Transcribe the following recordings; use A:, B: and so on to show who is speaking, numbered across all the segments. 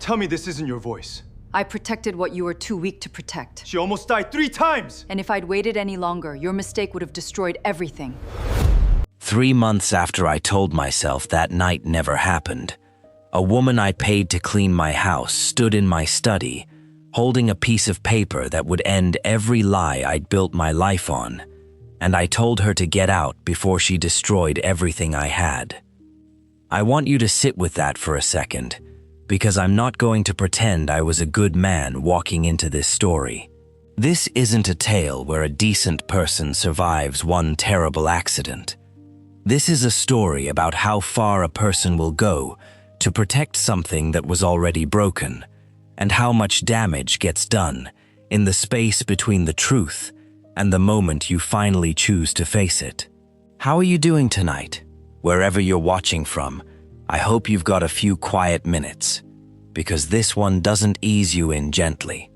A: Tell me this isn't your voice.
B: I protected what you were too weak to protect.
A: She almost died 3 times!
B: And if I'd waited any longer, your mistake would have destroyed everything.
C: 3 months after I told myself that night never happened, a woman I paid to clean my house stood in my study, holding a piece of paper that would end every lie I'd built my life on, and I told her to get out before she destroyed everything I had. I want you to sit with that for a second, because I'm not going to pretend I was a good man walking into this story. This isn't a tale where a decent person survives one terrible accident. This is a story about how far a person will go to protect something that was already broken, and how much damage gets done in the space between the truth and the moment you finally choose to face it. How are you doing tonight? Wherever you're watching from, I hope you've got a few quiet minutes, because this one doesn't ease you in gently.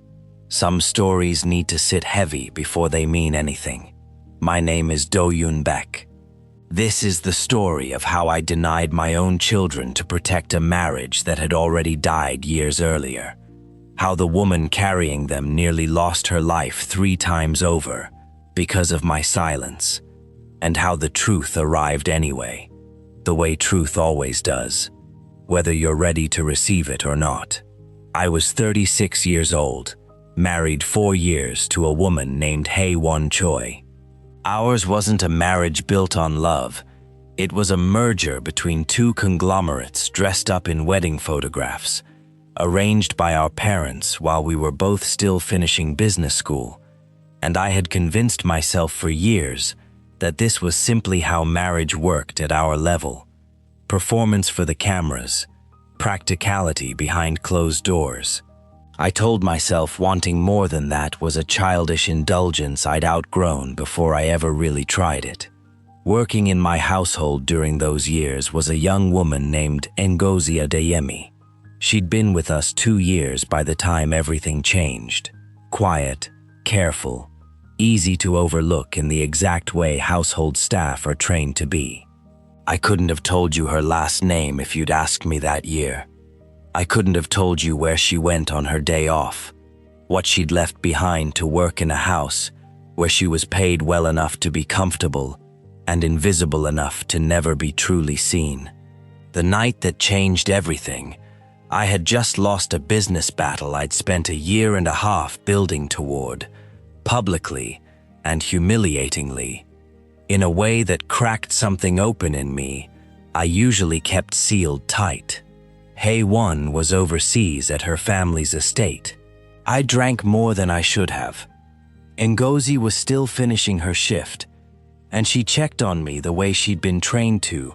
C: Some stories need to sit heavy before they mean anything. My name is Do-Yoon Baek. This is the story of how I denied my own children to protect a marriage that had already died years earlier. How the woman carrying them nearly lost her life 3 times over because of my silence. And how the truth arrived anyway, the way truth always does, whether you're ready to receive it or not. I was 36 years old, married 4 years to a woman named Hae-won Choi. Ours wasn't a marriage built on love. It was a merger between 2 conglomerates dressed up in wedding photographs, arranged by our parents while we were both still finishing business school, and I had convinced myself for years that this was simply how marriage worked at our level. Performance for the cameras, practicality behind closed doors. I told myself wanting more than that was a childish indulgence I'd outgrown before I ever really tried it. Working in my household during those years was a young woman named Ngozi Adeyemi. She'd been with us 2 years by the time everything changed. Quiet, careful, easy to overlook in the exact way household staff are trained to be. I couldn't have told you her last name if you'd asked me that year. I couldn't have told you where she went on her day off, what she'd left behind to work in a house where she was paid well enough to be comfortable and invisible enough to never be truly seen. The night that changed everything, I had just lost a business battle I'd spent 1.5 years building toward, publicly and humiliatingly. In a way that cracked something open in me I usually kept sealed tight. Hae-won was overseas at her family's estate. I drank more than I should have. Ngozi was still finishing her shift, and she checked on me the way she'd been trained to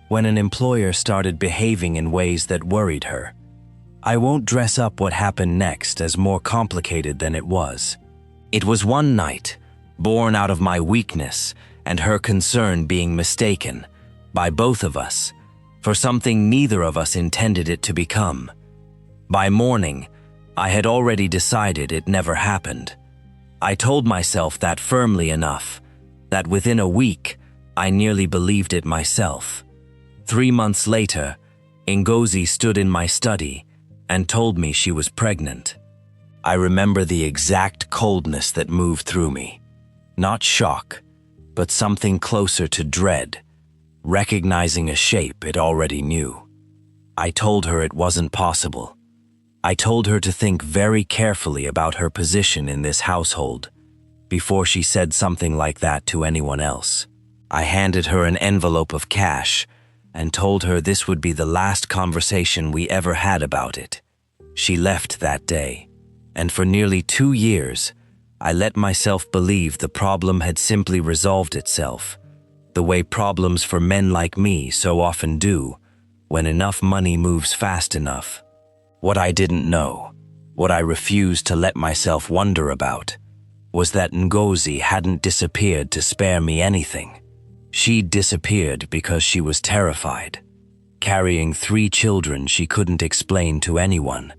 C: when an employer started behaving in ways that worried her. I won't dress up what happened next as more complicated than it was. It was one night, born out of my weakness and her concern being mistaken, by both of us, for something neither of us intended it to become. By morning, I had already decided it never happened. I told myself that firmly enough, that within a week, I nearly believed it myself. 3 months later, Ngozi stood in my study and told me she was pregnant. I remember the exact coldness that moved through me. Not shock, but something closer to dread, recognizing a shape it already knew. I told her it wasn't possible. I told her to think very carefully about her position in this household before she said something like that to anyone else. I handed her an envelope of cash and told her this would be the last conversation we ever had about it. She left that day, and for nearly 2 years, I let myself believe the problem had simply resolved itself, the way problems for men like me so often do, when enough money moves fast enough. What I didn't know, what I refused to let myself wonder about, was that Ngozi hadn't disappeared to spare me anything. She'd disappeared because she was terrified, carrying 3 children she couldn't explain to anyone,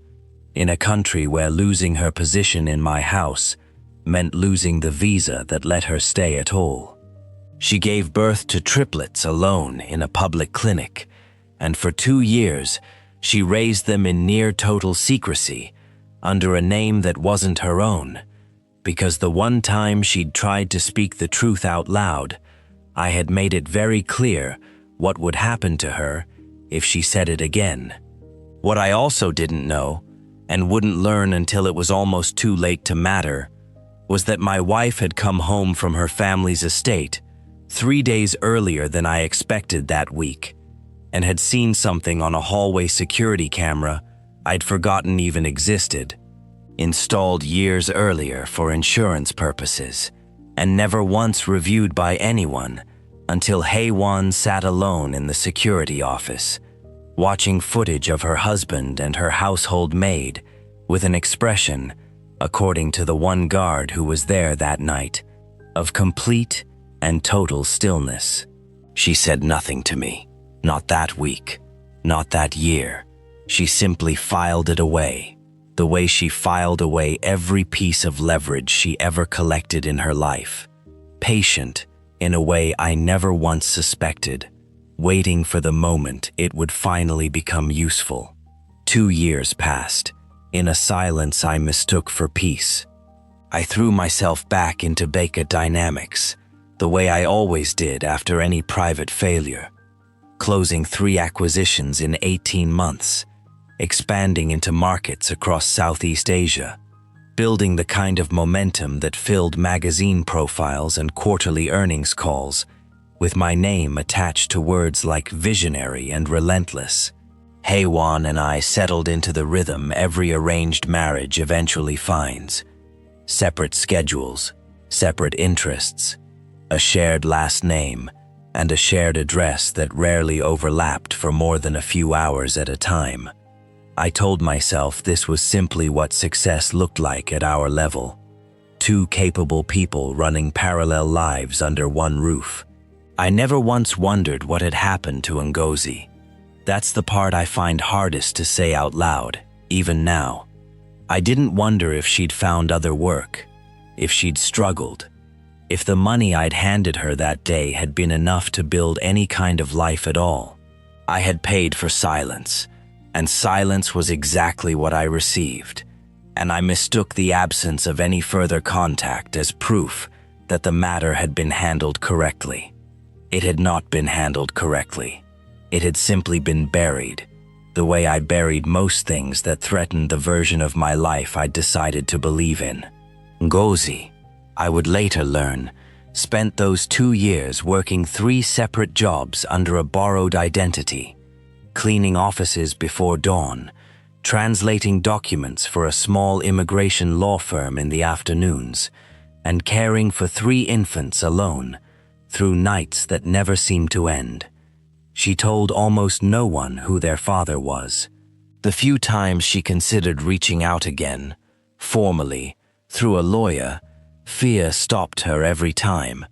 C: in a country where losing her position in my house meant losing the visa that let her stay at all. She gave birth to triplets alone in a public clinic, and for 2 years, She raised them in near total secrecy, under a name that wasn't her own, because the one time she'd tried to speak the truth out loud, I had made it very clear what would happen to her if she said it again. What I also didn't know, and wouldn't learn until it was almost too late to matter, was that my wife had come home from her family's estate 3 days earlier than I expected that week, and had seen something on a hallway security camera I'd forgotten even existed, installed years earlier for insurance purposes, and never once reviewed by anyone until Hae-won sat alone in the security office, watching footage of her husband and her household maid with an expression, according to the one guard who was there that night, of complete and total stillness. She said nothing to me, not that week, not that year. She simply filed it away, the way she filed away every piece of leverage she ever collected in her life, patient in a way I never once suspected, waiting for the moment it would finally become useful. 2 years passed, in a silence I mistook for peace. I threw myself back into Baker dynamics, the way I always did after any private failure, closing 3 acquisitions in 18 months, expanding into markets across Southeast Asia, building the kind of momentum that filled magazine profiles and quarterly earnings calls, with my name attached to words like visionary and relentless. Hae-won and I settled into the rhythm every arranged marriage eventually finds. Separate schedules, separate interests, a shared last name, and a shared address that rarely overlapped for more than a few hours at a time. I told myself this was simply what success looked like at our level. 2 capable people running parallel lives under one roof. I never once wondered what had happened to Ngozi. That's the part I find hardest to say out loud, even now. I didn't wonder if she'd found other work, if she'd struggled, if the money I'd handed her that day had been enough to build any kind of life at all. I had paid for silence, and silence was exactly what I received, and I mistook the absence of any further contact as proof that the matter had been handled correctly. It had not been handled correctly. It had simply been buried, the way I buried most things that threatened the version of my life I'd decided to believe in. Ngozi, I would later learn, spent those 2 years working 3 separate jobs under a borrowed identity, cleaning offices before dawn, translating documents for a small immigration law firm in the afternoons, and caring for 3 infants alone, through nights that never seemed to end. She told almost no one who their father was. The few times she considered reaching out again, formally, through a lawyer, fear stopped her every time.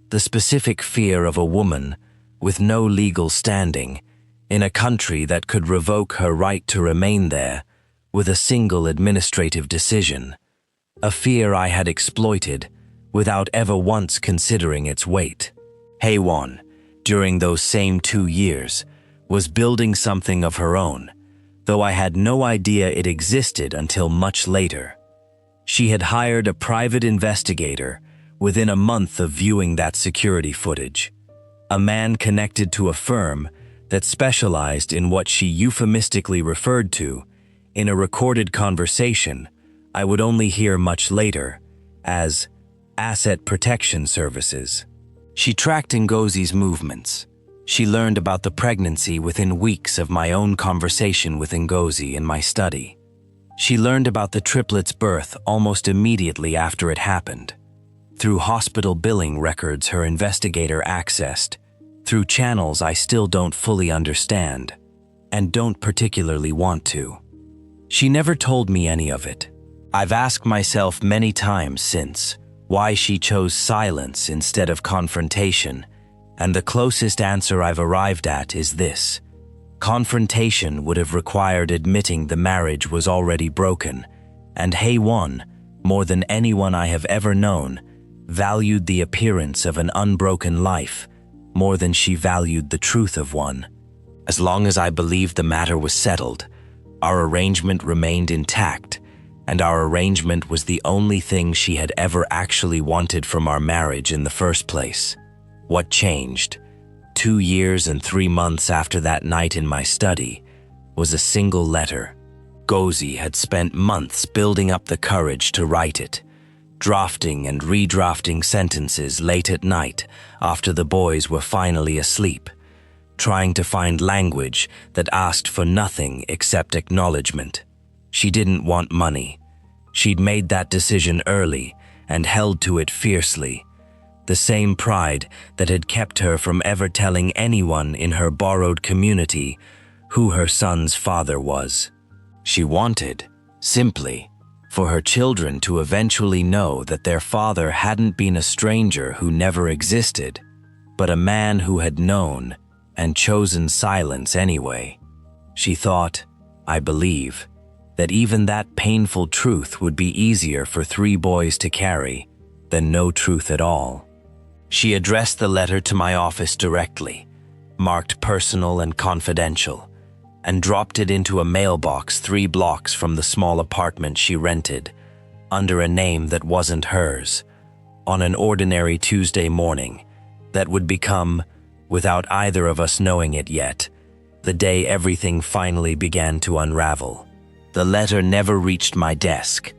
C: The specific fear of a woman with no legal standing in a country that could revoke her right to remain there with a single administrative decision. A fear I had exploited without ever once considering its weight. Hae-won, during those same 2 years, was building something of her own, though I had no idea it existed until much later. She had hired a private investigator within a month of viewing that security footage, a man connected to a firm that specialized in what she euphemistically referred to, in a recorded conversation I would only hear much later, as asset protection services. She tracked Ngozi's movements. She learned about the pregnancy within weeks of my own conversation with Ngozi in my study. She learned about the triplet's birth almost immediately after it happened, through hospital billing records her investigator accessed, through channels I still don't fully understand, and don't particularly want to. She never told me any of it. I've asked myself many times since why she chose silence instead of confrontation, and the closest answer I've arrived at is this. Confrontation would have required admitting the marriage was already broken, and Hae-won, more than anyone I have ever known, valued the appearance of an unbroken life more than she valued the truth of one. As long as I believed the matter was settled, our arrangement remained intact, and our arrangement was the only thing she had ever actually wanted from our marriage in the first place. What changed, 2 years and 3 months after that night in my study, was a single letter. Ngozi had spent months building up the courage to write it, drafting and redrafting sentences late at night after the boys were finally asleep, trying to find language that asked for nothing except acknowledgement. She didn't want money. She'd made that decision early and held to it fiercely, the same pride that had kept her from ever telling anyone in her borrowed community who her son's father was. She wanted, simply, for her children to eventually know that their father hadn't been a stranger who never existed, but a man who had known and chosen silence anyway. She thought, I believe, that even that painful truth would be easier for 3 boys to carry than no truth at all. She addressed the letter to my office directly, marked personal and confidential, and dropped it into a mailbox 3 blocks from the small apartment she rented, under a name that wasn't hers, on an ordinary Tuesday morning that would become, without either of us knowing it yet, the day everything finally began to unravel. The letter never reached my desk.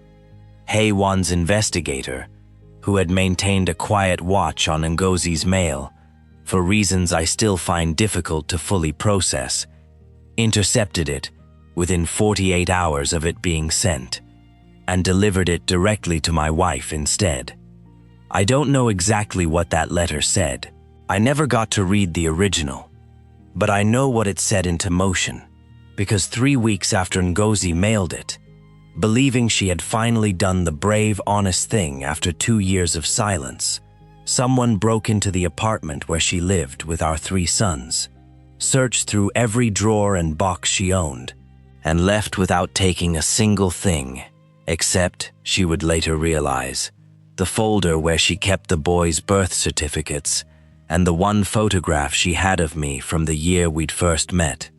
C: Haewon's investigator, who had maintained a quiet watch on Ngozi's mail, for reasons I still find difficult to fully process, intercepted it within 48 hours of it being sent, and delivered it directly to my wife instead. I don't know exactly what that letter said. I never got to read the original, but I know what it set into motion, because 3 weeks after Ngozi mailed it, believing she had finally done the brave, honest thing after 2 years of silence, someone broke into the apartment where she lived with our 3 sons, searched through every drawer and box she owned, and left without taking a single thing, except, she would later realize, the folder where she kept the boys' birth certificates and the one photograph she had of me from the year we'd first met,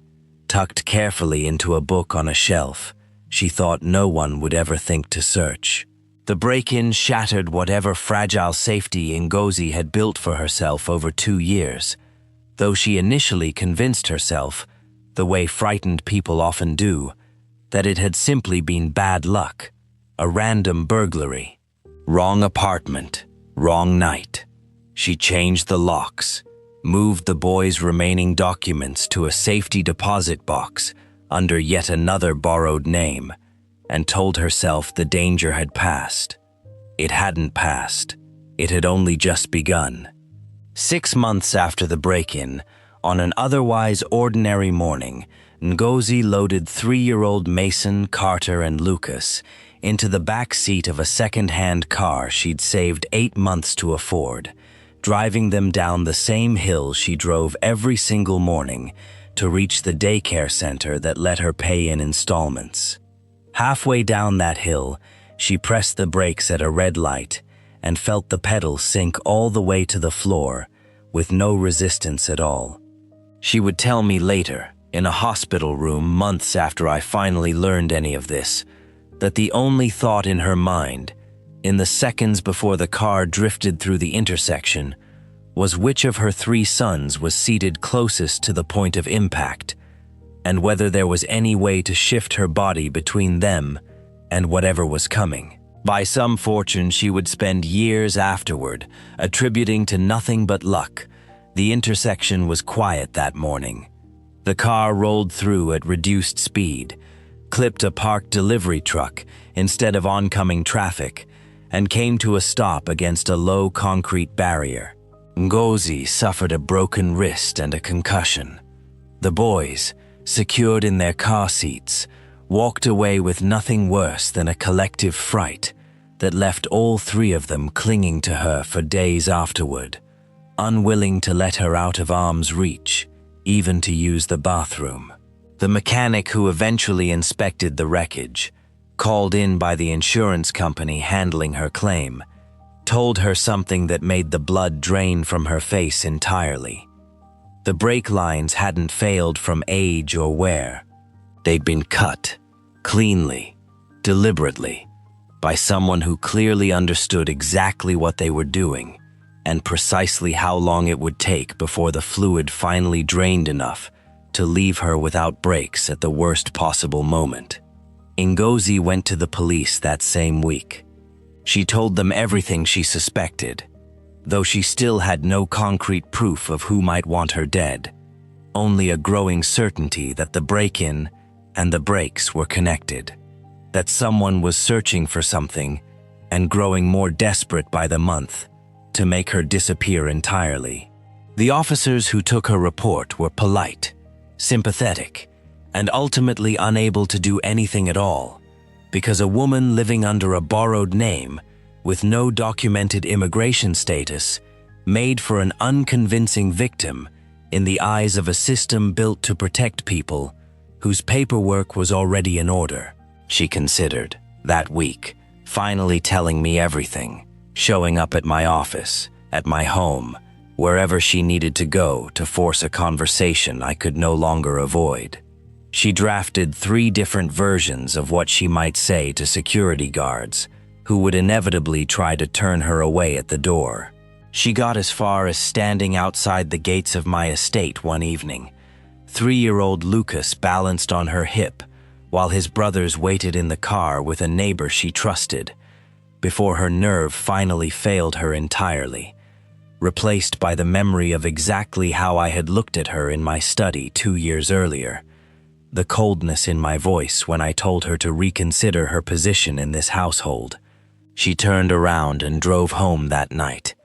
C: tucked carefully into a book on a shelf she thought no one would ever think to search. The break-in shattered whatever fragile safety Ngozi had built for herself over 2 years, though she initially convinced herself, the way frightened people often do, that it had simply been bad luck, a random burglary. Wrong apartment, wrong night. She changed the locks, moved the boys' remaining documents to a safety deposit box under yet another borrowed name, and told herself the danger had passed. It hadn't passed. It had only just begun. 6 months after the break-in, on an otherwise ordinary morning, Ngozi loaded 3-year-old Mason, Carter, and Lucas into the back seat of a second-hand car she'd saved 8 months to afford, driving them down the same hill she drove every single morning to reach the daycare center that let her pay in installments. Halfway down that hill, she pressed the brakes at a red light and felt the pedal sink all the way to the floor with no resistance at all. She would tell me later, in a hospital room months after I finally learned any of this, that the only thought in her mind, in the seconds before the car drifted through the intersection, was which of her 3 sons was seated closest to the point of impact, and whether there was any way to shift her body between them and whatever was coming. By some fortune, she would spend years afterward attributing to nothing but luck. The intersection was quiet that morning. The car rolled through at reduced speed, clipped a parked delivery truck instead of oncoming traffic, and came to a stop against a low concrete barrier. Ngozi suffered a broken wrist and a concussion. The boys, secured in their car seats, walked away with nothing worse than a collective fright that left all 3 of them clinging to her for days afterward, unwilling to let her out of arm's reach, even to use the bathroom. The mechanic who eventually inspected the wreckage, called in by the insurance company handling her claim, told her something that made the blood drain from her face entirely. The brake lines hadn't failed from age or wear. They'd been cut, cleanly, deliberately, by someone who clearly understood exactly what they were doing and precisely how long it would take before the fluid finally drained enough to leave her without brakes at the worst possible moment. Ngozi went to the police that same week. She told them everything she suspected, though she still had no concrete proof of who might want her dead, only a growing certainty that the break-in and the brakes were connected, that someone was searching for something and growing more desperate by the month to make her disappear entirely. The officers who took her report were polite, sympathetic, and ultimately unable to do anything at all, because a woman living under a borrowed name with no documented immigration status made for an unconvincing victim in the eyes of a system built to protect people whose paperwork was already in order. She considered, that week, finally telling me everything, showing up at my office, at my home, wherever she needed to go to force a conversation I could no longer avoid. She drafted 3 different versions of what she might say to security guards, who would inevitably try to turn her away at the door. She got as far as standing outside the gates of my estate one evening. 3-year-old Lucas balanced on her hip, while his brothers waited in the car with a neighbor she trusted, before her nerve finally failed her entirely, replaced by the memory of exactly how I had looked at her in my study 2 years earlier, the coldness in my voice when I told her to reconsider her position in this household. She turned around and drove home that night,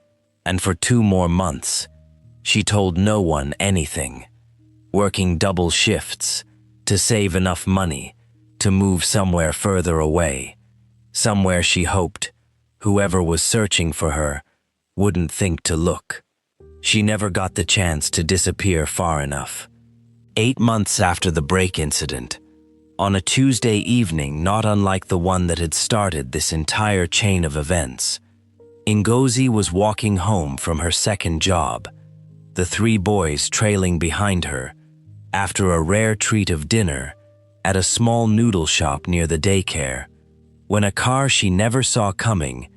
C: and for 2 more months, she told no one anything, working double shifts to save enough money to move somewhere further away, somewhere she hoped whoever was searching for her wouldn't think to look. She never got the chance to disappear far enough. 8 months after the break incident, on a Tuesday evening not unlike the one that had started this entire chain of events, Ngozi was walking home from her second job, the 3 boys trailing behind her, after a rare treat of dinner at a small noodle shop near the daycare, when a car she never saw coming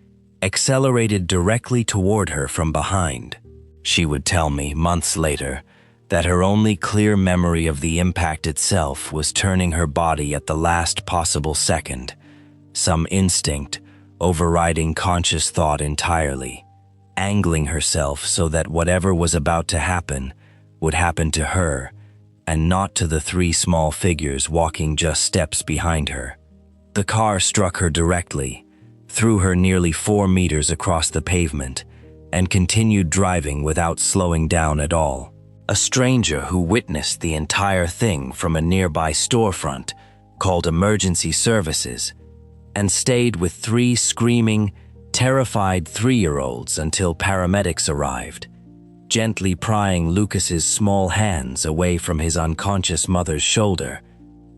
C: accelerated directly toward her from behind. She would tell me months later that her only clear memory of the impact itself was turning her body at the last possible second, some instinct overriding conscious thought entirely, angling herself so that whatever was about to happen would happen to her and not to the 3 small figures walking just steps behind her. The car struck her directly, threw her nearly 4 meters across the pavement, and continued driving without slowing down at all. A stranger who witnessed the entire thing from a nearby storefront called emergency services and stayed with 3 screaming, terrified 3-year-olds until paramedics arrived, gently prying Lucas's small hands away from his unconscious mother's shoulder,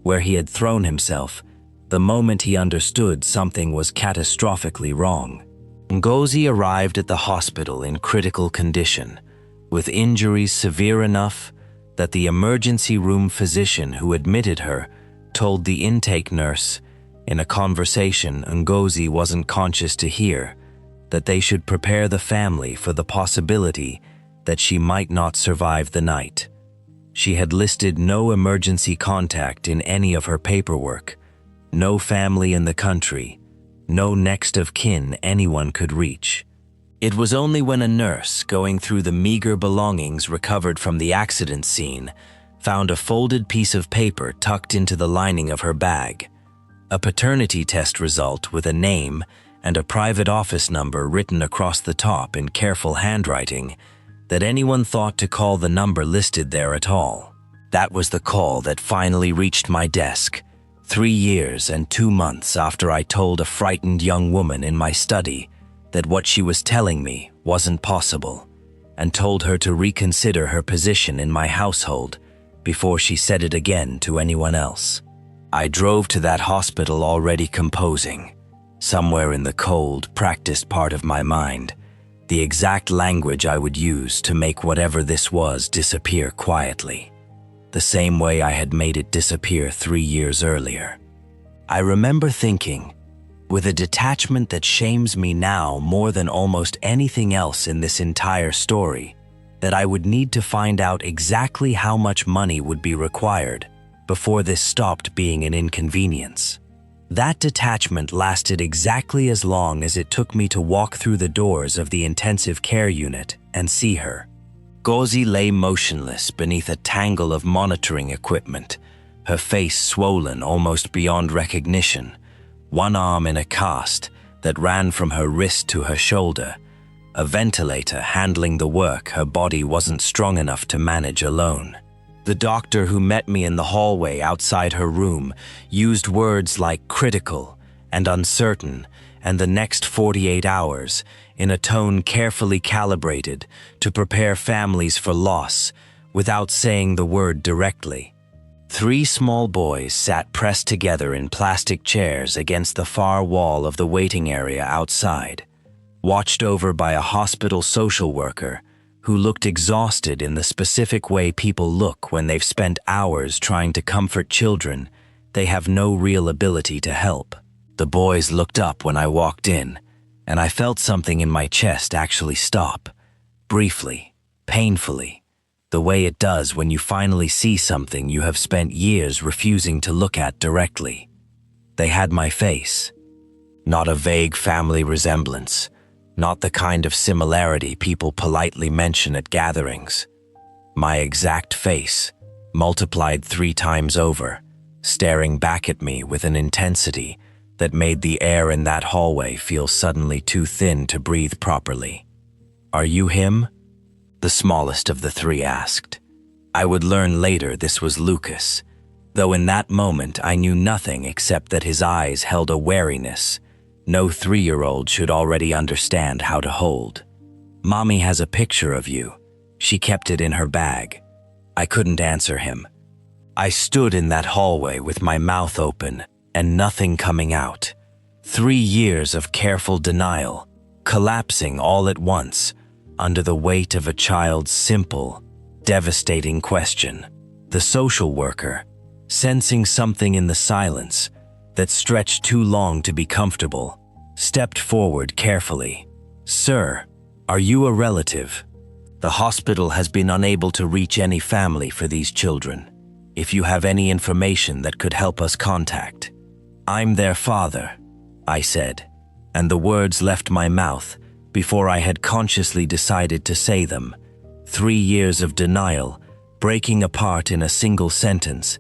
C: where he had thrown himself the moment he understood something was catastrophically wrong. Ngozi arrived at the hospital in critical condition, with injuries severe enough that the emergency room physician who admitted her told the intake nurse, in a conversation Ngozi wasn't conscious to hear, that they should prepare the family for the possibility that she might not survive the night. She had listed no emergency contact in any of her paperwork, no family in the country, no next of kin anyone could reach. It was only when a nurse, going through the meager belongings recovered from the accident scene, found a folded piece of paper tucked into the lining of her bag, a paternity test result with a name and a private office number written across the top in careful handwriting, that anyone thought to call the number listed there at all. That was the call that finally reached my desk, 3 years and 2 months after I told a frightened young woman in my study that what she was telling me wasn't possible, and told her to reconsider her position in my household before she said it again to anyone else. I drove to that hospital already composing, somewhere in the cold, practiced part of my mind, the exact language I would use to make whatever this was disappear quietly, the same way I had made it disappear 3 years earlier. I remember thinking, with a detachment that shames me now more than almost anything else in this entire story, that I would need to find out exactly how much money would be required before this stopped being an inconvenience. That detachment lasted exactly as long as it took me to walk through the doors of the intensive care unit and see her. Gozi lay motionless beneath a tangle of monitoring equipment, her face swollen almost beyond recognition, one arm in a cast that ran from her wrist to her shoulder, a ventilator handling the work her body wasn't strong enough to manage alone. The doctor who met me in the hallway outside her room used words like critical and uncertain and the next 48 hours in a tone carefully calibrated to prepare families for loss without saying the word directly. 3 small boys sat pressed together in plastic chairs against the far wall of the waiting area outside, watched over by a hospital social worker who looked exhausted in the specific way people look when they've spent hours trying to comfort children they have no real ability to help. The boys looked up when I walked in, and I felt something in my chest actually stop, briefly, painfully, the way it does when you finally see something you have spent years refusing to look at directly. They had my face, not a vague family resemblance, not the kind of similarity people politely mention at gatherings. My exact face, multiplied 3 times over, staring back at me with an intensity that made the air in that hallway feel suddenly too thin to breathe properly. "Are you him?" the smallest of the 3 asked. I would learn later this was Lucas, though in that moment I knew nothing except that his eyes held a wariness no 3-year-old should already understand how to hold. "Mommy has a picture of you. She kept it in her bag." I couldn't answer him. I stood in that hallway with my mouth open and nothing coming out. 3 years of careful denial, collapsing all at once under the weight of a child's simple, devastating question. The social worker, sensing something in the silence that stretched too long to be comfortable, stepped forward carefully. "Sir, are you a relative? The hospital has been unable to reach any family for these children. If you have any information that could help us contact." "I'm their father," I said, and the words left my mouth before I had consciously decided to say them. 3 years of denial, breaking apart in a single sentence.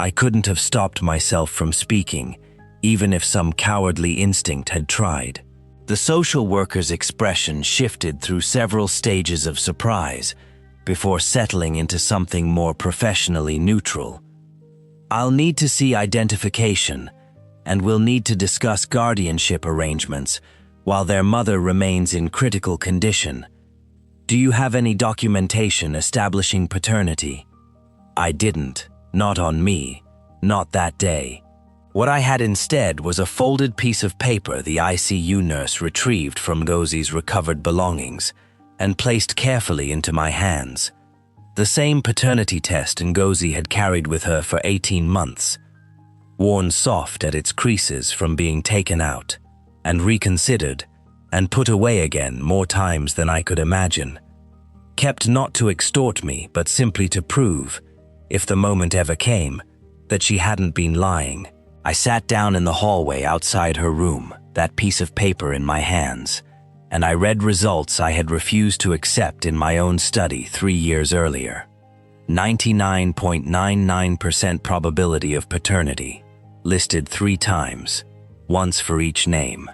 C: I couldn't have stopped myself from speaking, even if some cowardly instinct had tried. The social worker's expression shifted through several stages of surprise before settling into something more professionally neutral. "I'll need to see identification, and we'll need to discuss guardianship arrangements while their mother remains in critical condition. Do you have any documentation establishing paternity?" I didn't. Not on me. Not that day. What I had instead was a folded piece of paper the ICU nurse retrieved from Gozi's recovered belongings and placed carefully into my hands. The same paternity test Ngozi had carried with her for 18 months, worn soft at its creases from being taken out and reconsidered and put away again more times than I could imagine. Kept not to extort me, but simply to prove, if the moment ever came, that she hadn't been lying. I sat down in the hallway outside her room, that piece of paper in my hands, and I read results I had refused to accept in my own study 3 years earlier. 99.99% probability of paternity, listed 3 times, once for each name.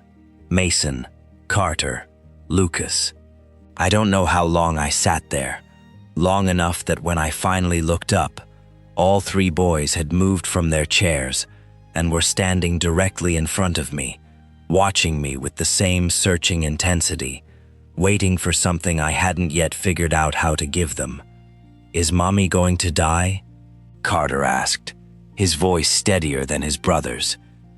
C: Mason, Carter, Lucas. I don't know how long I sat there, long enough that when I finally looked up, all 3 boys had moved from their chairs and were standing directly in front of me, watching me with the same searching intensity, waiting for something I hadn't yet figured out how to give them. "Is Mommy going to die?" Carter asked, his voice steadier than his brother's,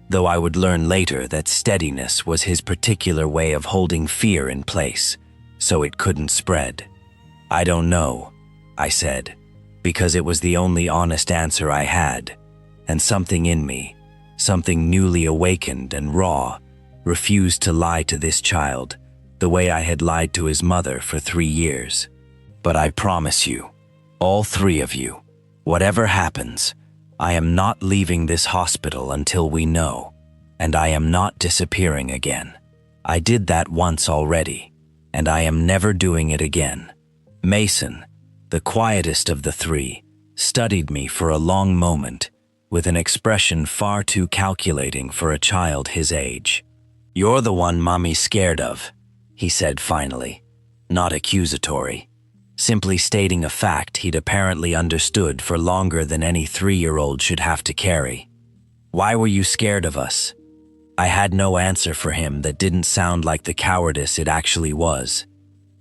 C: though I would learn later that steadiness was his particular way of holding fear in place. so it couldn't spread. I don't know, I said, because it was the only honest answer I had, and something in me, something newly awakened and raw, refused to lie to this child the way I had lied to his mother for 3 years. But I promise you, all 3 of you, whatever happens, I am not leaving this hospital until we know, and I am not disappearing again. I did that once already, and I am never doing it again. Mason, the quietest of the 3, studied me for a long moment with an expression far too calculating for a child his age. "You're the one Mommy's scared of," he said finally, not accusatory, simply stating a fact he'd apparently understood for longer than any 3-year-old should have to carry. "Why were you scared of us?" I had no answer for him that didn't sound like the cowardice it actually was,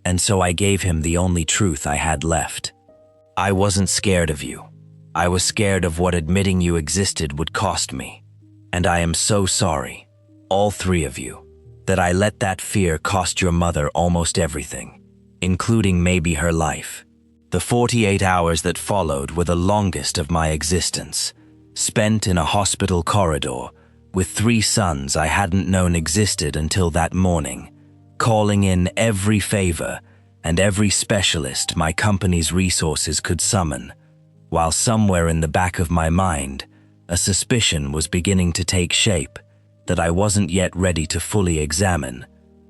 C: and so I gave him the only truth I had left. "I wasn't scared of you. I was scared of what admitting you existed would cost me, and I am so sorry, all 3 of you, that I let that fear cost your mother almost everything, including maybe her life. The 48 hours that followed were the longest of my existence, spent in a hospital corridor with 3 sons I hadn't known existed until that morning, calling in every favor and every specialist my company's resources could summon, while somewhere in the back of my mind, a suspicion was beginning to take shape that I wasn't yet ready to fully examine.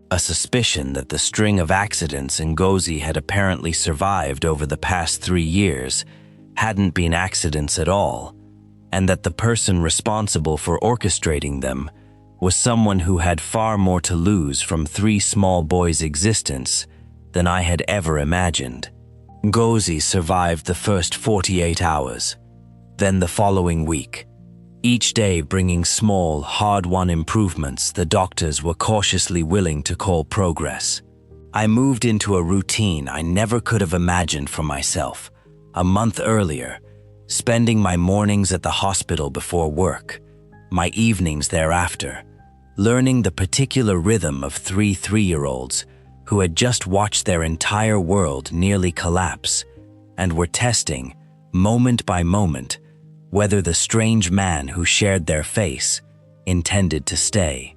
C: A suspicion that the string of accidents Ngozi had apparently survived over the past 3 years hadn't been accidents at all, and that the person responsible for orchestrating them was someone who had far more to lose from 3 small boys' existence than I had ever imagined. Ngozi survived the first 48 hours, then the following week, each day bringing small, hard-won improvements the doctors were cautiously willing to call progress. I moved into a routine I never could have imagined for myself. A month earlier, spending my mornings at the hospital before work, my evenings thereafter, learning the particular rhythm of 3 3-year-olds who had just watched their entire world nearly collapse and were testing, moment by moment, whether the strange man who shared their face intended to stay.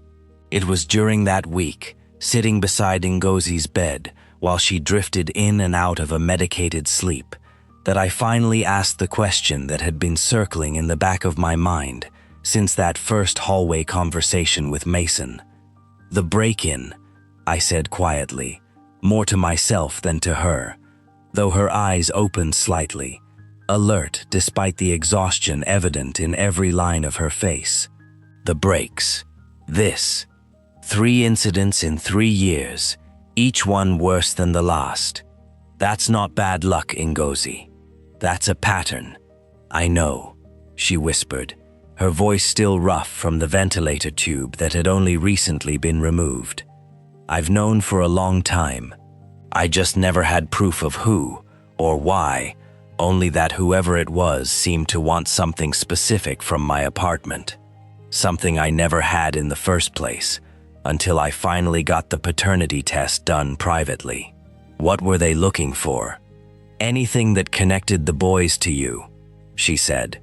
C: It was during that week, sitting beside Ngozi's bed while she drifted in and out of a medicated sleep, that I finally asked the question that had been circling in the back of my mind since that first hallway conversation with Mason. "The break-in," I said quietly, more to myself than to her, though her eyes opened slightly, alert despite the exhaustion evident in every line of her face. "The breaks. This. 3 incidents in 3 years, each one worse than the last. That's not bad luck, Ngozi. That's a pattern." "I know," she whispered, her voice still rough from the ventilator tube that had only recently been removed. "I've known for a long time. I just never had proof of who or why, only that whoever it was seemed to want something specific from my apartment. Something I never had in the first place, until I finally got the paternity test done privately. What were they looking for? Anything that connected the boys to you," she said.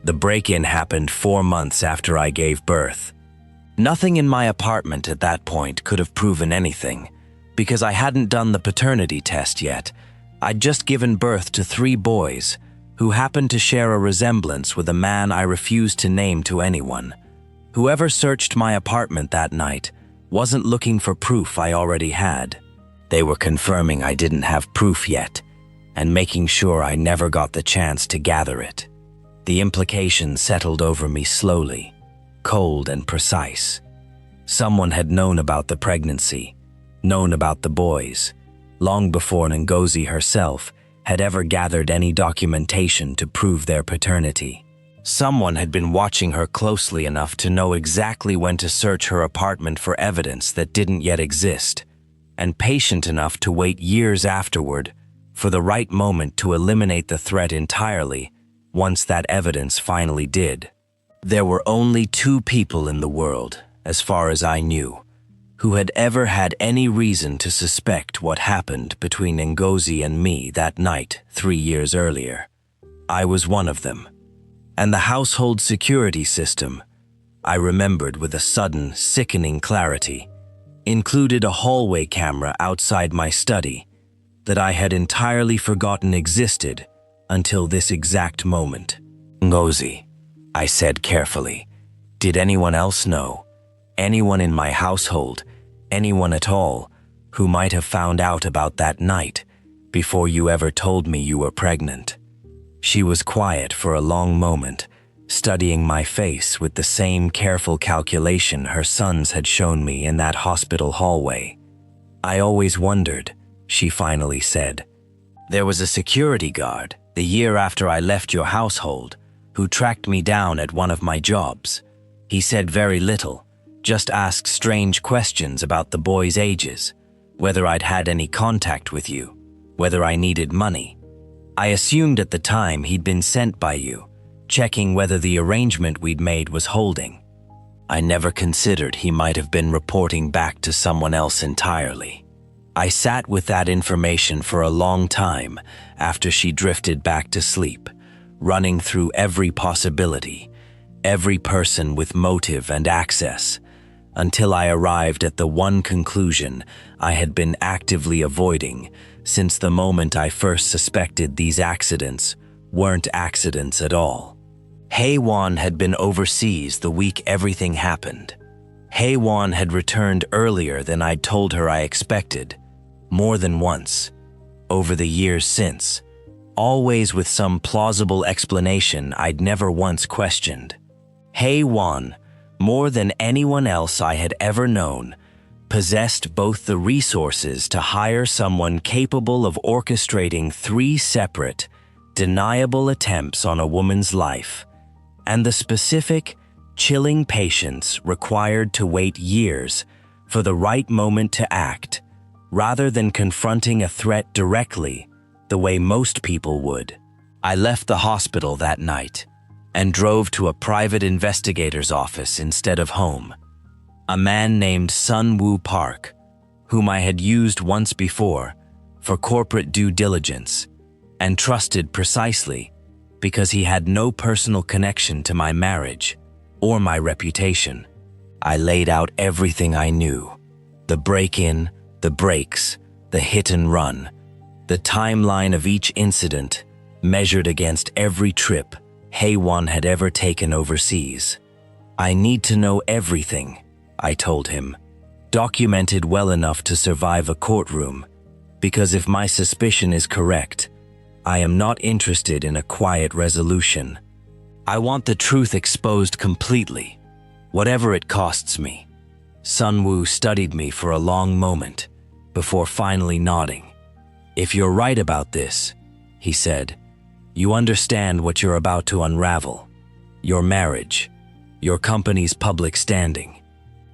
C: "The break-in happened 4 months after I gave birth. Nothing in my apartment at that point could have proven anything, because I hadn't done the paternity test yet. I'd just given birth to 3 boys who happened to share a resemblance with a man I refused to name to anyone. Whoever searched my apartment that night wasn't looking for proof I already had. They were confirming I didn't have proof yet, and making sure I never got the chance to gather it. The implication settled over me slowly, cold and precise. Someone had known about the pregnancy, known about the boys, long before Ngozi herself had ever gathered any documentation to prove their paternity. Someone had been watching her closely enough to know exactly when to search her apartment for evidence that didn't yet exist, and patient enough to wait years afterward for the right moment to eliminate the threat entirely once that evidence finally did. There were only 2 people in the world, as far as I knew, who had ever had any reason to suspect what happened between Ngozi and me that night 3 years earlier. I was one of them. And the household security system, I remembered with a sudden, sickening clarity, included a hallway camera outside my study that I had entirely forgotten existed until this exact moment. Ngozi, I said carefully, did anyone else know? Anyone in my household, anyone at all, who might have found out about that night before you ever told me you were pregnant? She was quiet for a long moment, studying my face with the same careful calculation her sons had shown me in that hospital hallway. I always wondered, she finally said. There was a security guard, the year after I left your household, who tracked me down at one of my jobs. He said very little, just asked strange questions about the boys' ages, whether I'd had any contact with you, whether I needed money. I assumed at the time he'd been sent by you, checking whether the arrangement we'd made was holding. I never considered he might have been reporting back to someone else entirely. I sat with that information for a long time after she drifted back to sleep, running through every possibility, every person with motive and access, until I arrived at the one conclusion I had been actively avoiding since the moment I first suspected these accidents weren't accidents at all. Haewon had been overseas the week everything happened. Haewon had returned earlier than I'd told her I expected, more than once, over the years since, always with some plausible explanation I'd never once questioned. Haewon, more than anyone else I had ever known, possessed both the resources to hire someone capable of orchestrating 3 separate, deniable attempts on a woman's life, and the specific, chilling patience required to wait years for the right moment to act, rather than confronting a threat directly the way most people would. I left the hospital that night and drove to a private investigator's office instead of home. A man named Sun-woo Park, whom I had used once before for corporate due diligence and trusted precisely because he had no personal connection to my marriage or my reputation. I laid out everything I knew: the break-in, the breaks, the hit and run, the timeline of each incident measured against every trip Haewon had ever taken overseas. I need to know everything, I told him, documented well enough to survive a courtroom, because if my suspicion is correct, I am not interested in a quiet resolution. I want the truth exposed completely, whatever it costs me. Sun-woo studied me for a long moment, before finally nodding. If you're right about this, he said, you understand what you're about to unravel. Your marriage, your company's public standing,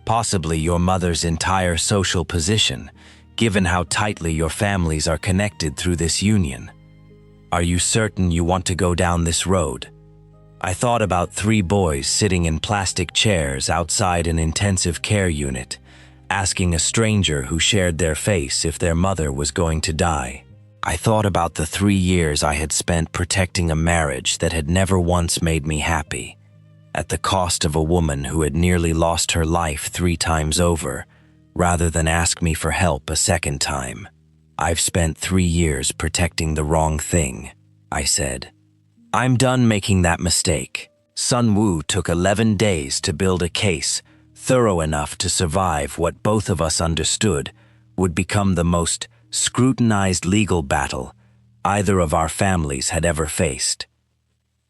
C: possibly your mother's entire social position, given how tightly your families are connected through this union. Are you certain you want to go down this road? I thought about 3 boys sitting in plastic chairs outside an intensive care unit, asking a stranger who shared their face if their mother was going to die. I thought about the 3 years I had spent protecting a marriage that had never once made me happy, at the cost of a woman who had nearly lost her life 3 times over, rather than ask me for help a second time. I've spent 3 years protecting the wrong thing, I said. I'm done making that mistake. Sun-woo took 11 days to build a case thorough enough to survive what both of us understood would become the most scrutinized legal battle either of our families had ever faced.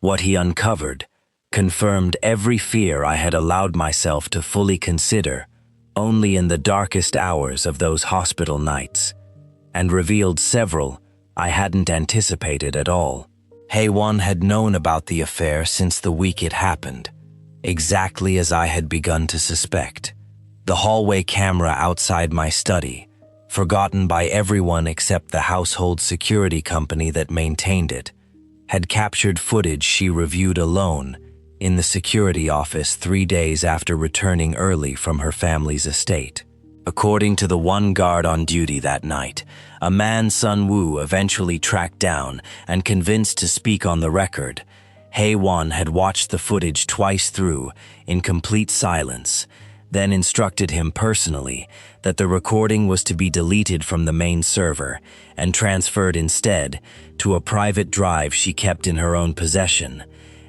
C: What he uncovered confirmed every fear I had allowed myself to fully consider only in the darkest hours of those hospital nights, and revealed several I hadn't anticipated at all. Haewon had known about the affair since the week it happened, exactly as I had begun to suspect. The hallway camera outside my study, forgotten by everyone except the household security company that maintained it, had captured footage she reviewed alone in the security office 3 days after returning early from her family's estate. According to the one guard on duty that night, a man Sun-woo eventually tracked down and convinced to speak on the record. Hae-won had watched the footage twice through, in complete silence, then instructed him personally that the recording was to be deleted from the main server and transferred instead to a private drive she kept in her own possession,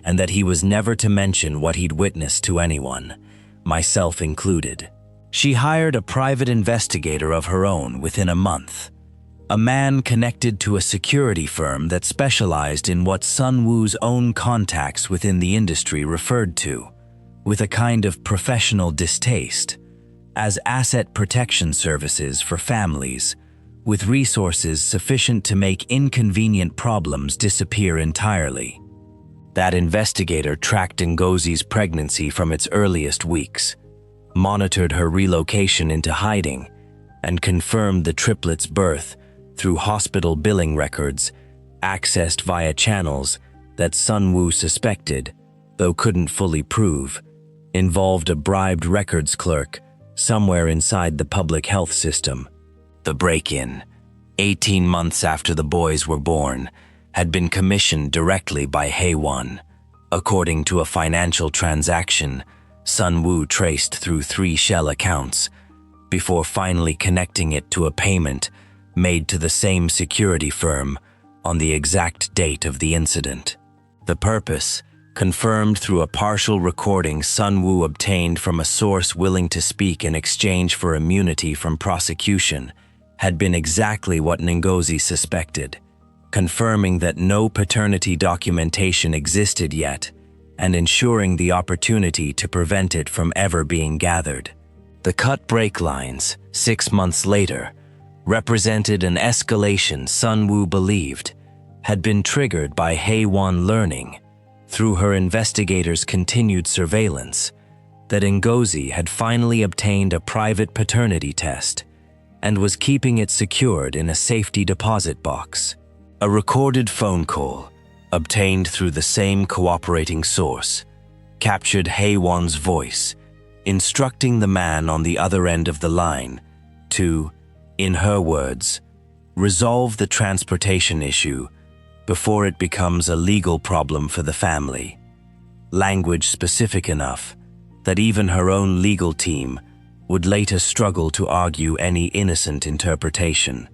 C: and that he was never to mention what he'd witnessed to anyone, myself included. She hired a private investigator of her own within a month, a man connected to a security firm that specialized in what Sun-woo's own contacts within the industry referred to, with a kind of professional distaste, as asset protection services for families, with resources sufficient to make inconvenient problems disappear entirely. That investigator tracked Ngozi's pregnancy from its earliest weeks, monitored her relocation into hiding, and confirmed the triplet's birth through hospital billing records accessed via channels that Sun-woo suspected, though couldn't fully prove, involved a bribed records clerk somewhere inside the public health system. The break-in, 18 months after the boys were born, had been commissioned directly by Hae-won, according to a financial transaction Sun-woo traced through 3 shell accounts, before finally connecting it to a payment made to the same security firm on the exact date of the incident. The purpose, confirmed through a partial recording Sun-woo obtained from a source willing to speak in exchange for immunity from prosecution, had been exactly what Ngozi suspected, confirming that no paternity documentation existed yet and ensuring the opportunity to prevent it from ever being gathered. The cut break lines, 6 months later, represented an escalation Sun-woo believed had been triggered by Hae-won learning, through her investigators' continued surveillance, that Ngozi had finally obtained a private paternity test and was keeping it secured in a safety deposit box. A recorded phone call, obtained through the same cooperating source, captured Hae-won's voice, instructing the man on the other end of the line to, in her words, resolve the transportation issue before it becomes a legal problem for the family. Language specific enough that even her own legal team would later struggle to argue any innocent interpretation.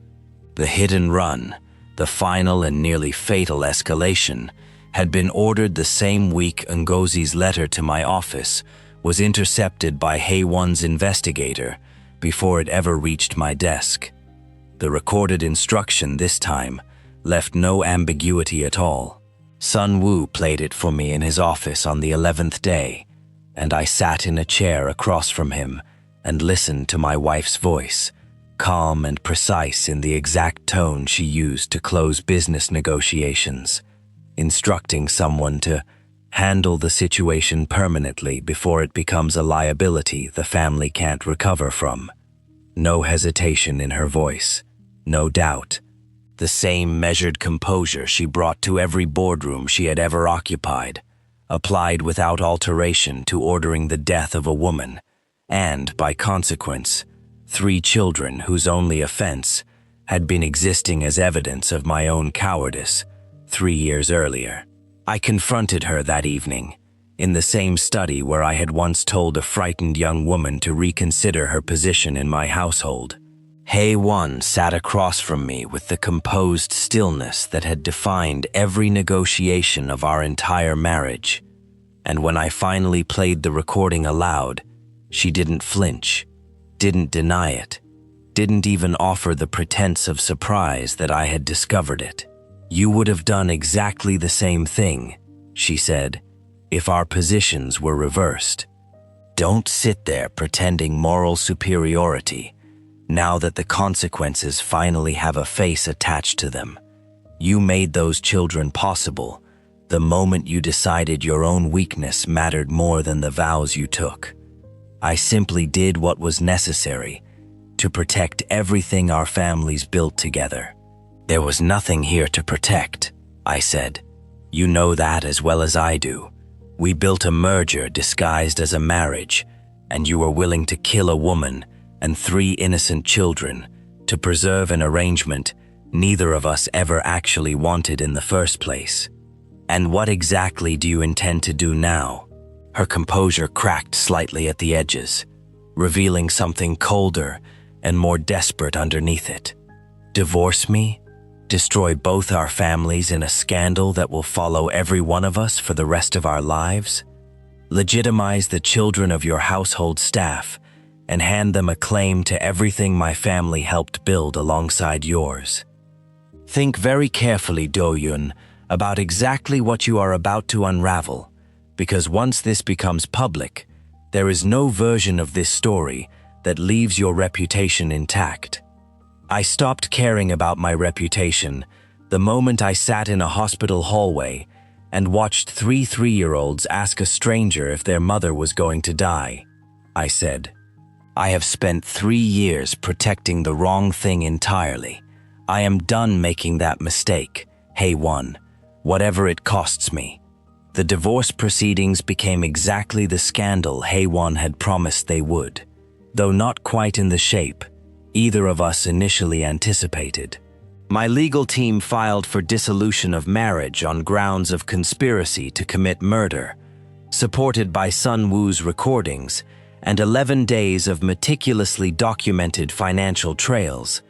C: The hit and run, the final and nearly fatal escalation, had been ordered the same week Ngozi's letter to my office was intercepted by Hae-won's investigator before it ever reached my desk. The recorded instruction this time left no ambiguity at all. Sun-woo played it for me in his office on the 11th day, and I sat in a chair across from him and listened to my wife's voice, calm and precise in the exact tone she used to close business negotiations, instructing someone to handle the situation permanently before it becomes a liability the family can't recover from. No hesitation in her voice, no doubt. The same measured composure she brought to every boardroom she had ever occupied, applied without alteration to ordering the death of a woman, and, by consequence, 3 children whose only offense had been existing as evidence of my own cowardice 3 years earlier. I confronted her that evening, in the same study where I had once told a frightened young woman to reconsider her position in my household. Hae-won sat across from me with the composed stillness that had defined every negotiation of our entire marriage, and when I finally played the recording aloud, she didn't flinch, didn't deny it, didn't even offer the pretense of surprise that I had discovered it. "You would have done exactly the same thing," she said, "if our positions were reversed. Don't sit there pretending moral superiority now that the consequences finally have a face attached to them. You made those children possible the moment you decided your own weakness mattered more than the vows you took. I simply did what was necessary to protect everything our families built together." "There was nothing here to protect," I said. "You know that as well as I do. We built a merger disguised as a marriage, and you were willing to kill a woman and 3 innocent children to preserve an arrangement neither of us ever actually wanted in the first place. And what exactly do you intend to do now? Her composure cracked slightly at the edges, revealing something colder and more desperate underneath it. Divorce me? Destroy both our families in a scandal that will follow every one of us for the rest of our lives? Legitimize the children of your household staff and hand them a claim to everything my family helped build alongside yours. Think very carefully, Do-yoon, about exactly what you are about to unravel, because once this becomes public, there is no version of this story that leaves your reputation intact. I stopped caring about my reputation the moment I sat in a hospital hallway and watched 3 3-year-olds ask a stranger if their mother was going to die. I said, I have spent 3 years protecting the wrong thing entirely. I am done making that mistake, Hae-won, whatever it costs me. The divorce proceedings became exactly the scandal Hae-won had promised they would, though not quite in the shape either of us initially anticipated. My legal team filed for dissolution of marriage on grounds of conspiracy to commit murder, supported by Sun Woo's recordings and 11 days of meticulously documented financial trails.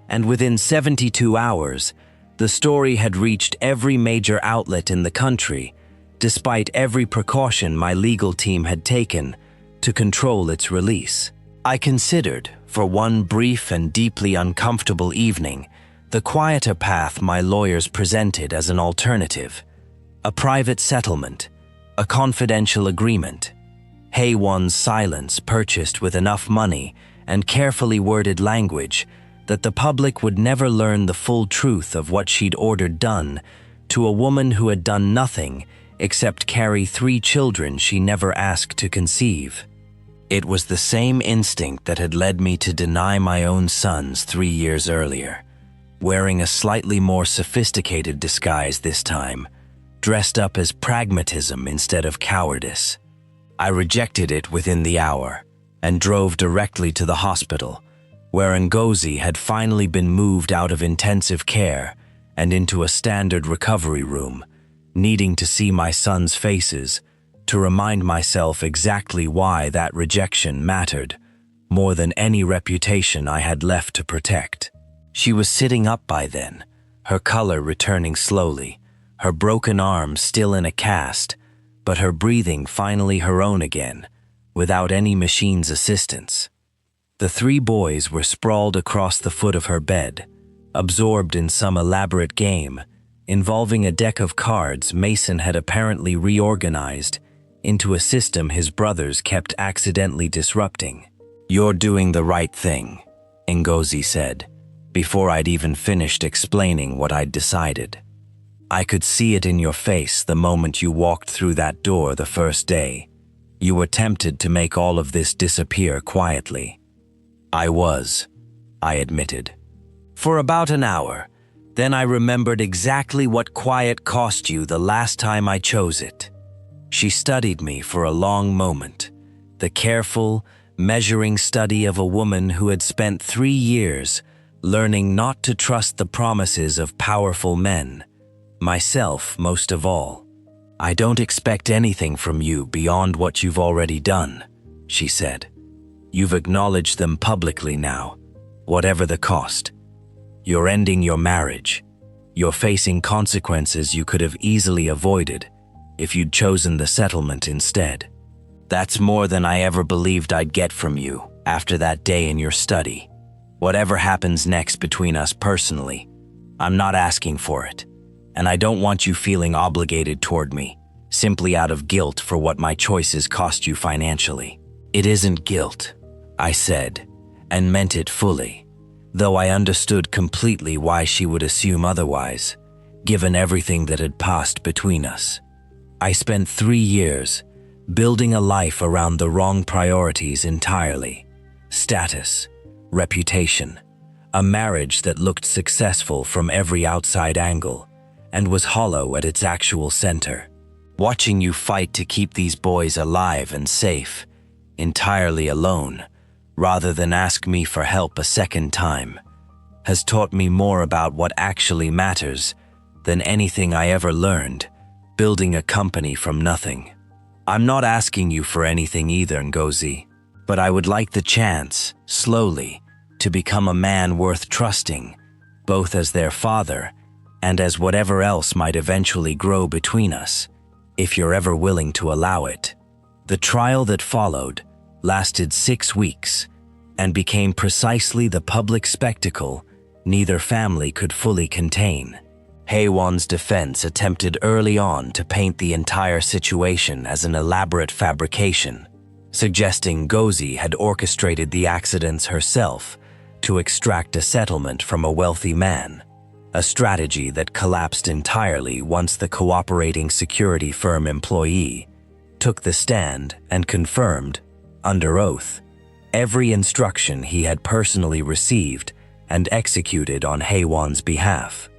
C: And within 72 hours, the story had reached every major outlet in the country, despite every precaution my legal team had taken to control its release. I considered, for one brief and deeply uncomfortable evening, the quieter path my lawyers presented as an alternative: a private settlement, a confidential agreement. Hae-won's silence purchased with enough money and carefully worded language that the public would never learn the full truth of what she'd ordered done to a woman who had done nothing except carry 3 children she never asked to conceive. It was the same instinct that had led me to deny my own sons 3 years earlier, wearing a slightly more sophisticated disguise this time, dressed up as pragmatism instead of cowardice. I rejected it within the hour and drove directly to the hospital, where Ngozi had finally been moved out of intensive care and into a standard recovery room, needing to see my sons' faces to remind myself exactly why that rejection mattered more than any reputation I had left to protect. She was sitting up by then, her color returning slowly, her broken arm still in a cast, but her breathing finally her own again, without any machine's assistance. The 3 boys were sprawled across the foot of her bed, absorbed in some elaborate game involving a deck of cards Mason had apparently reorganized into a system his brothers kept accidentally disrupting. "You're doing the right thing," Ngozi said, before I'd even finished explaining what I'd decided. "I could see it in your face the moment you walked through that door the first day. You were tempted to make all of this disappear quietly." "I was," I admitted. "For about an hour. Then I remembered exactly what quiet cost you the last time I chose it." She studied me for a long moment, the careful, measuring study of a woman who had spent 3 years learning not to trust the promises of powerful men, myself most of all. "I don't expect anything from you beyond what you've already done," she said. "You've acknowledged them publicly now, whatever the cost. You're ending your marriage. You're facing consequences you could have easily avoided if you'd chosen the settlement instead. That's more than I ever believed I'd get from you after that day in your study. Whatever happens next between us personally, I'm not asking for it, and I don't want you feeling obligated toward me, simply out of guilt for what my choices cost you financially." "It isn't guilt," I said, and meant it fully, though I understood completely why she would assume otherwise, given everything that had passed between us. I spent 3 years building a life around the wrong priorities entirely: status, reputation, a marriage that looked successful from every outside angle and was hollow at its actual center. Watching you fight to keep these boys alive and safe, entirely alone, rather than ask me for help a second time, has taught me more about what actually matters than anything I ever learned, building a company from nothing. I'm not asking you for anything either, Ngozi, but I would like the chance, slowly, to become a man worth trusting, both as their father and as whatever else might eventually grow between us, if you're ever willing to allow it. The trial that followed lasted 6 weeks and became precisely the public spectacle neither family could fully contain. Haewon's defense attempted early on to paint the entire situation as an elaborate fabrication, suggesting Ngozi had orchestrated the accidents herself to extract a settlement from a wealthy man, a strategy that collapsed entirely once the cooperating security firm employee took the stand and confirmed, under oath, every instruction he had personally received and executed on Haewon's behalf.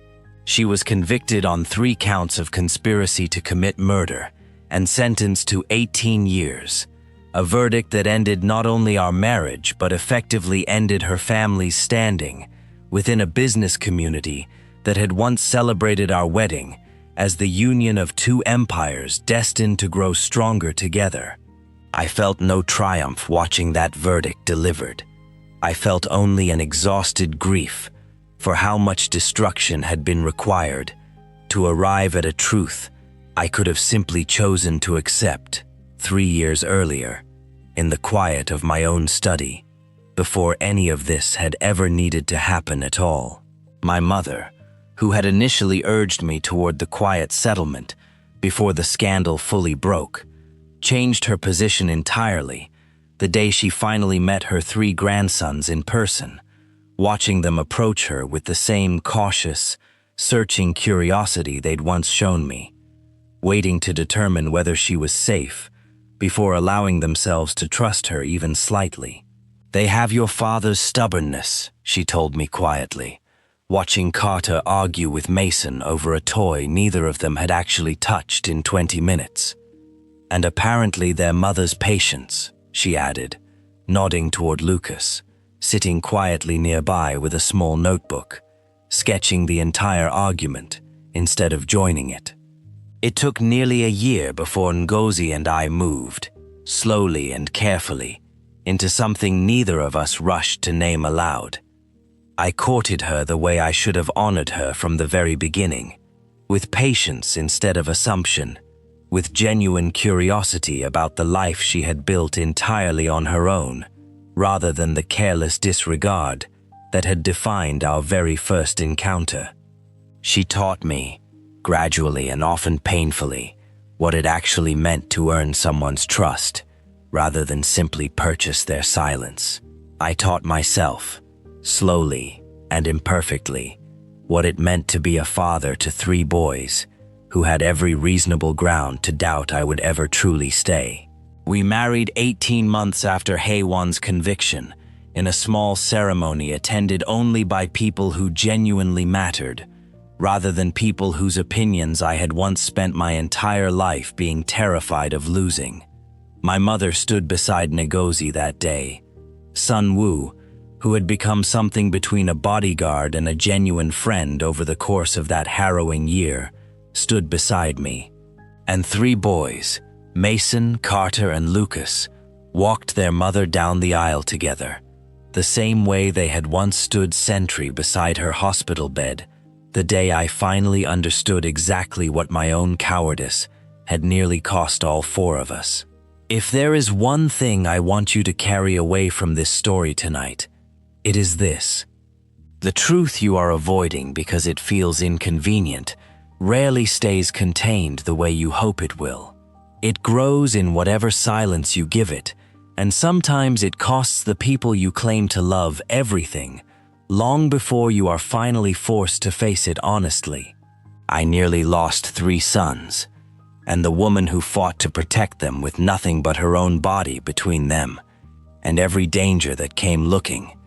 C: She was convicted on 3 counts of conspiracy to commit murder and sentenced to 18 years, a verdict that ended not only our marriage but effectively ended her family's standing within a business community that had once celebrated our wedding as the union of 2 empires destined to grow stronger together. I felt no triumph watching that verdict delivered. I felt only an exhausted grief for how much destruction had been required to arrive at a truth I could have simply chosen to accept 3 years earlier, in the quiet of my own study, before any of this had ever needed to happen at all. My mother, who had initially urged me toward the quiet settlement before the scandal fully broke, changed her position entirely the day she finally met her 3 grandsons in person, watching them approach her with the same cautious, searching curiosity they'd once shown me, waiting to determine whether she was safe before allowing themselves to trust her even slightly. "They have your father's stubbornness," she told me quietly, watching Carter argue with Mason over a toy neither of them had actually touched in 20 minutes. "And apparently their mother's patience," she added, nodding toward Lucas, sitting quietly nearby with a small notebook, sketching the entire argument instead of joining it. It took nearly a year before Ngozi and I moved, slowly and carefully, into something neither of us rushed to name aloud. I courted her the way I should have honored her from the very beginning, with patience instead of assumption, with genuine curiosity about the life she had built entirely on her own, rather than the careless disregard that had defined our very first encounter. She taught me, gradually and often painfully, what it actually meant to earn someone's trust, rather than simply purchase their silence. I taught myself, slowly and imperfectly, what it meant to be a father to 3 boys who had every reasonable ground to doubt I would ever truly stay. We married 18 months after Haewon's conviction, in a small ceremony attended only by people who genuinely mattered, rather than people whose opinions I had once spent my entire life being terrified of losing. My mother stood beside Ngozi that day. Sun Woo, who had become something between a bodyguard and a genuine friend over the course of that harrowing year, stood beside me. And 3 boys, Mason, Carter, and Lucas, walked their mother down the aisle together, the same way they had once stood sentry beside her hospital bed, the day I finally understood exactly what my own cowardice had nearly cost all 4 of us. If there is one thing I want you to carry away from this story tonight, it is this. The truth you are avoiding because it feels inconvenient rarely stays contained the way you hope it will. It grows in whatever silence you give it, and sometimes it costs the people you claim to love everything, long before you are finally forced to face it honestly. I nearly lost 3 sons, and the woman who fought to protect them with nothing but her own body between them, and every danger that came looking,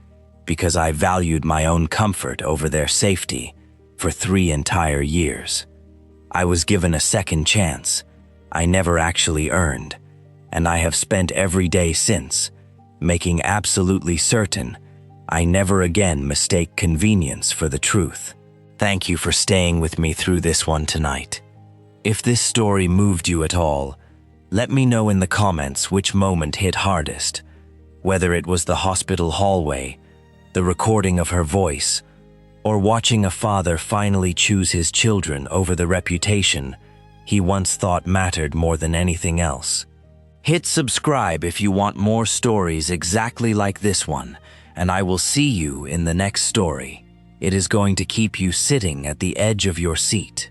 C: because I valued my own comfort over their safety for 3 entire years. I was given a second chance I never actually earned, and I have spent every day since making absolutely certain I never again mistake convenience for the truth. Thank you for staying with me through this one tonight. If this story moved you at all, let me know in the comments which moment hit hardest, whether it was the hospital hallway, the recording of her voice, or watching a father finally choose his children over the reputation he once thought mattered more than anything else. Hit subscribe if you want more stories exactly like this one, and I will see you in the next story. It is going to keep you sitting at the edge of your seat.